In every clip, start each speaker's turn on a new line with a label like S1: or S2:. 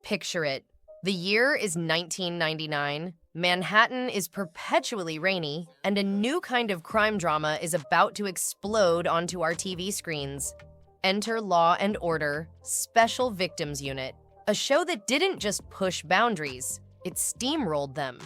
S1: Picture it. The year is 1999, Manhattan is perpetually rainy, and a new kind of crime drama is about to explode onto our TV screens. Enter Law and Order, Special Victims Unit, a show that didn't just push boundaries, it steamrolled them.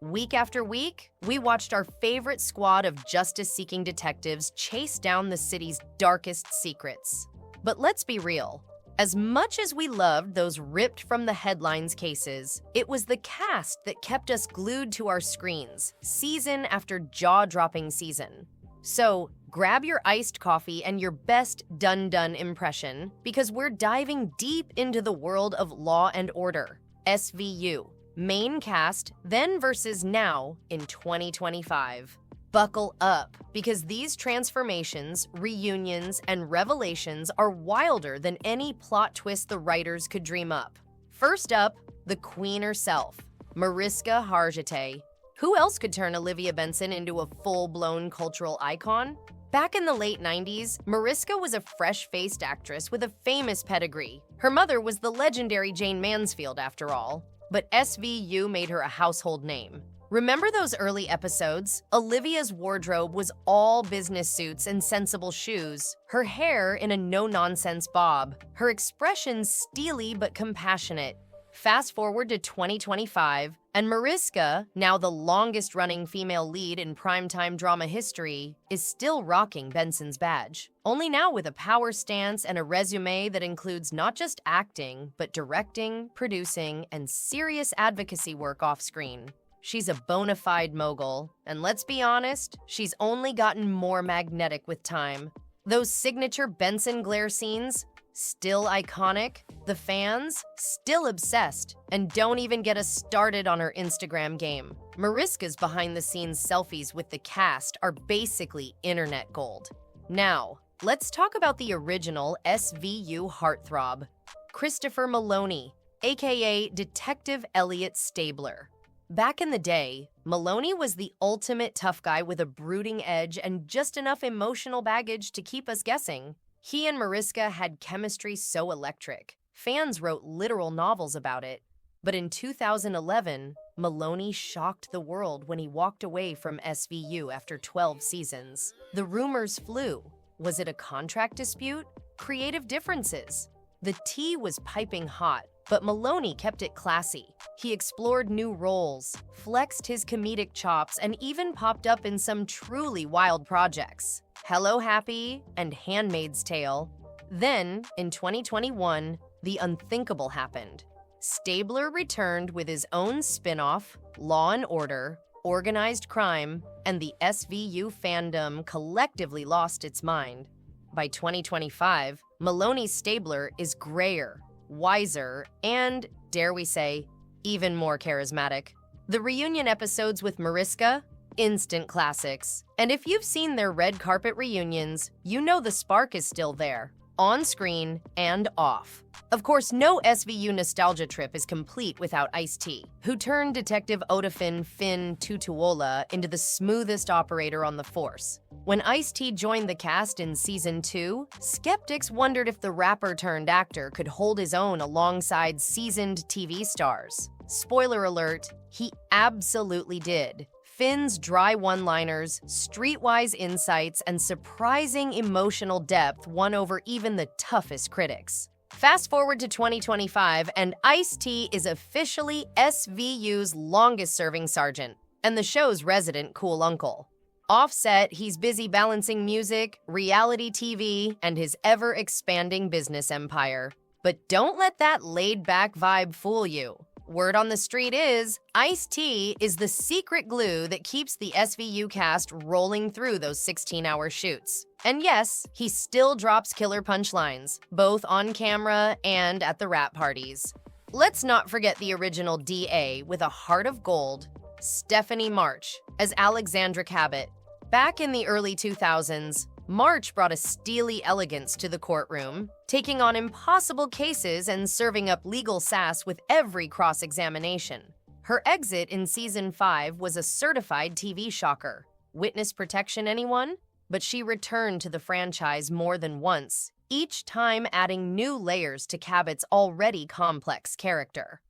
S1: Week after week, we watched our favorite squad of justice-seeking detectives chase down the city's darkest secrets. But let's be real. As much as we loved those ripped-from-the-headlines cases, it was the cast that kept us glued to our screens, season after jaw-dropping season. So, grab your iced coffee and your best done impression, because we're diving deep into the world of Law and Order, SVU, main cast, then versus now in 2025. Buckle up, because these transformations, reunions, and revelations are wilder than any plot twist the writers could dream up. First up, the queen herself, Mariska Hargitay. Who else could turn Olivia Benson into a full-blown cultural icon? Back in the late 90s, Mariska was a fresh-faced actress with a famous pedigree. Her mother was the legendary Jane Mansfield, after all. But SVU made her a household name. Remember those early episodes? Olivia's wardrobe was all business suits and sensible shoes, her hair in a no-nonsense bob, her expressions steely but compassionate. Fast forward to 2025, and Mariska, now the longest-running female lead in primetime drama history, is still rocking Benson's badge. Only now with a power stance and a resume that includes not just acting, but directing, producing, and serious advocacy work off-screen. She's a bona fide mogul, and let's be honest, she's only gotten more magnetic with time. Those signature Benson glare scenes, still iconic, the fans, still obsessed, and don't even get us started on her Instagram game. Mariska's behind-the-scenes selfies with the cast are basically internet gold. Now, let's talk about the original SVU heartthrob, Christopher Maloney, aka Detective Elliot Stabler. Back in the day, Maloney was the ultimate tough guy with a brooding edge and just enough emotional baggage to keep us guessing. He and Mariska had chemistry so electric. Fans wrote literal novels about it. But in 2011, Maloney shocked the world when he walked away from SVU after 12 seasons. The rumors flew. Was it a contract dispute? Creative differences? The tea was piping hot, but Maloney kept it classy. He explored new roles, flexed his comedic chops, and even popped up in some truly wild projects. Hello Happy and Handmaid's Tale. Then, in 2021, the unthinkable happened. Stabler returned with his own spin-off, Law and Order, Organized Crime, and the SVU fandom collectively lost its mind. By 2025, Maloney's Stabler is grayer, wiser, and, dare we say, even more charismatic. The reunion episodes with Mariska? Instant classics. And if you've seen their red carpet reunions, you know the spark is still there, on screen and off. Of course, no SVU nostalgia trip is complete without Ice-T, who turned Detective Odafin Finn Tutuola into the smoothest operator on the force. When Ice-T joined the cast in Season 2, skeptics wondered if the rapper-turned-actor could hold his own alongside seasoned TV stars. Spoiler alert, he absolutely did. Finn's dry one-liners, streetwise insights, and surprising emotional depth won over even the toughest critics. Fast forward to 2025, and Ice-T is officially SVU's longest-serving sergeant, and the show's resident cool uncle. Offset, he's busy balancing music, reality TV, and his ever-expanding business empire. But don't let that laid-back vibe fool you. Word on the street is, Ice-T is the secret glue that keeps the SVU cast rolling through those 16-hour shoots. And yes, he still drops killer punchlines, both on camera and at the rap parties. Let's not forget the original DA with a heart of gold, Stephanie March, as Alexandra Cabot. Back in the early 2000s, March brought a steely elegance to the courtroom, taking on impossible cases and serving up legal sass with every cross-examination. Her exit in Season 5 was a certified TV shocker. Witness protection, anyone? but she returned to the franchise more than once, each time adding new layers to Cabot's already complex character.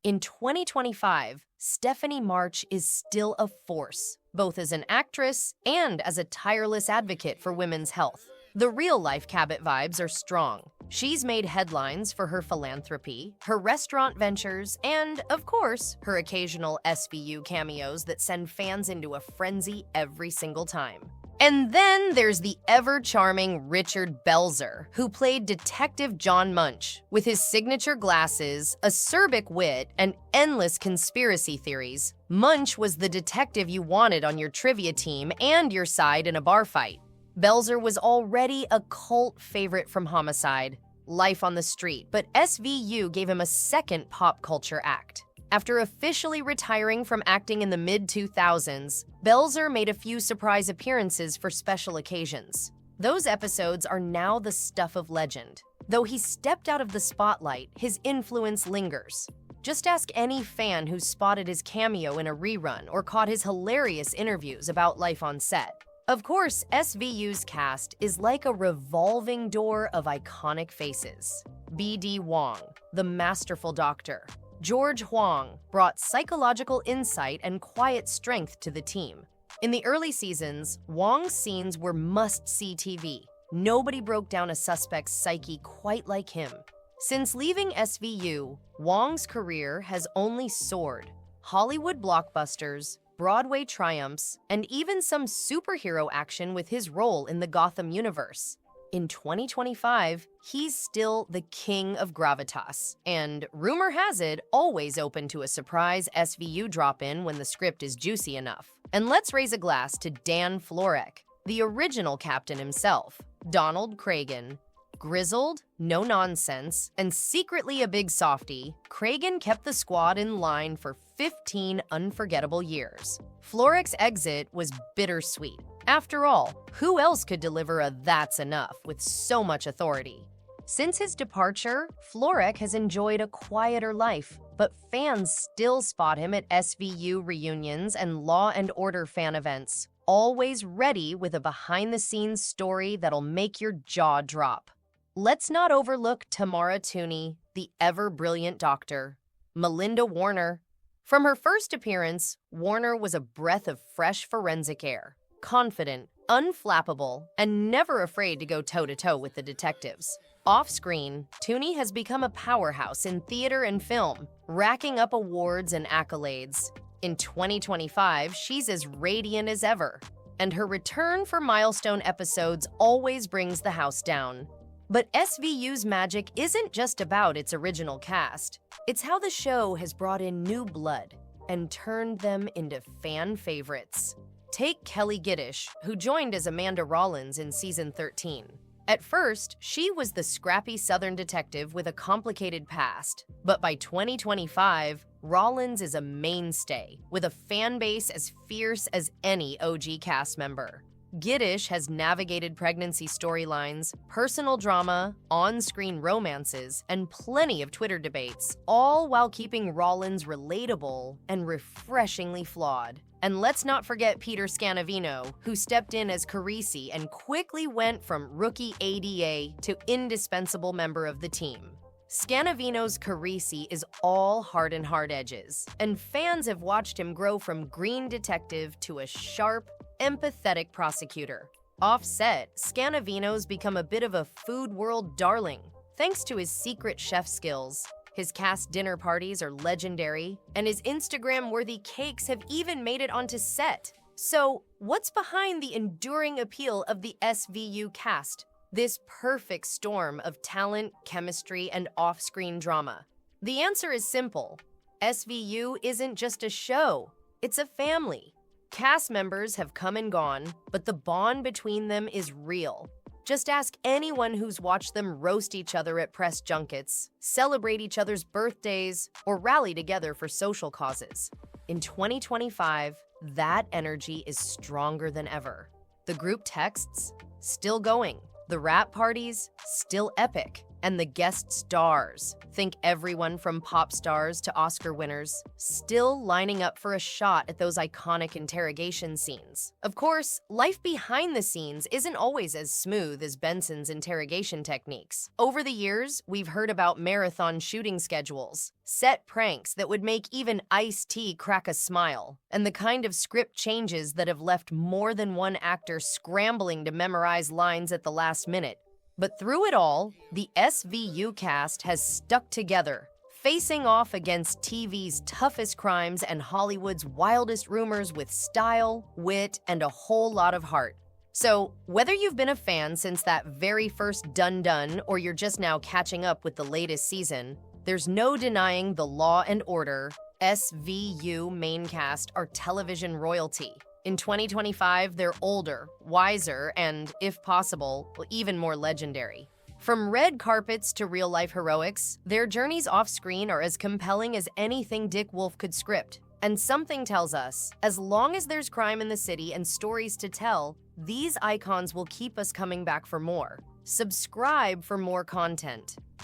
S1: In 2025, Stephanie March is still a force, both as an actress and as a tireless advocate for women's health. The real-life Cabot vibes are strong. She's made headlines for her philanthropy, her restaurant ventures, and, of course, her occasional SVU cameos that send fans into a frenzy every single time. And then there's the ever-charming Richard Belzer, who played Detective John Munch. With his signature glasses, acerbic wit, and endless conspiracy theories, Munch was the detective you wanted on your trivia team and your side in a bar fight. Belzer was already a cult favorite from Homicide, Life on the Street, but SVU gave him a second pop culture act. After officially retiring from acting in the mid-2000s, Belzer made a few surprise appearances for special occasions. Those episodes are now the stuff of legend. Though he stepped out of the spotlight, his influence lingers. Just ask any fan who spotted his cameo in a rerun or caught his hilarious interviews about life on set. Of course, SVU's cast is like a revolving door of iconic faces. B.D. Wong, the masterful doctor. George Huang brought psychological insight and quiet strength to the team. In the early seasons, Wong's scenes were must-see TV. Nobody broke down a suspect's psyche quite like him. Since leaving SVU, Wong's career has only soared. Hollywood blockbusters, Broadway triumphs, and even some superhero action with his role in the Gotham universe. In 2025, he's still the king of gravitas, and rumor has it, always open to a surprise SVU drop-in when the script is juicy enough. And let's raise a glass to Dan Florek, the original captain himself. Donald Cragen. Grizzled, no-nonsense, and secretly a big softie, Cragen kept the squad in line for 15 unforgettable years. Florek's exit was bittersweet. After all, who else could deliver a "that's enough" with so much authority? Since his departure, Florek has enjoyed a quieter life, but fans still spot him at SVU reunions and Law and Order fan events, always ready with a behind-the-scenes story that'll make your jaw drop. Let's not overlook Tamara Tooney, the ever-brilliant doctor. Melinda Warner. From her first appearance, Warner was a breath of fresh forensic air. Confident, unflappable, and never afraid to go toe-to-toe with the detectives. Off-screen, Tooney has become a powerhouse in theater and film, racking up awards and accolades. In 2025, she's as radiant as ever, and her return for milestone episodes always brings the house down. But SVU's magic isn't just about its original cast. It's how the show has brought in new blood and turned them into fan favorites. Take Kelly Giddish, who joined as Amanda Rollins in season 13. At first, she was the scrappy Southern detective with a complicated past. But by 2025, Rollins is a mainstay, with a fan base as fierce as any OG cast member. Giddish has navigated pregnancy storylines, personal drama, on-screen romances, and plenty of Twitter debates, all while keeping Rollins relatable and refreshingly flawed. And let's not forget Peter Scanavino, who stepped in as Carisi and quickly went from rookie ADA to indispensable member of the team. Scanavino's Carisi is all heart and hard edges, and fans have watched him grow from green detective to a sharp, empathetic prosecutor. Off-set, Scanavino's become a bit of a food world darling, thanks to his secret chef skills. His cast dinner parties are legendary, and his Instagram-worthy cakes have even made it onto set. So, what's behind the enduring appeal of the SVU cast? This perfect storm of talent, chemistry, and off-screen drama. The answer is simple. SVU isn't just a show, it's a family. Cast members have come and gone, but the bond between them is real. Just ask anyone who's watched them roast each other at press junkets, celebrate each other's birthdays, or rally together for social causes. In 2025, that energy is stronger than ever. The group texts? Still going. The rap parties? Still epic. And the guest stars, think everyone from pop stars to Oscar winners, still lining up for a shot at those iconic interrogation scenes. Of course, life behind the scenes isn't always as smooth as Benson's interrogation techniques. Over the years, we've heard about marathon shooting schedules, set pranks that would make even Ice-T crack a smile, and the kind of script changes that have left more than one actor scrambling to memorize lines at the last minute. But through it all, the SVU cast has stuck together, facing off against TV's toughest crimes and Hollywood's wildest rumors with style, wit, and a whole lot of heart. So, whether you've been a fan since that very first Dun-Dun or you're just now catching up with the latest season, there's no denying the Law and Order SVU main cast are television royalty. In 2025, they're older, wiser, and, if possible, even more legendary. From red carpets to real-life heroics, their journeys off-screen are as compelling as anything Dick Wolf could script. And something tells us, as long as there's crime in the city and stories to tell, these icons will keep us coming back for more. Subscribe for more content.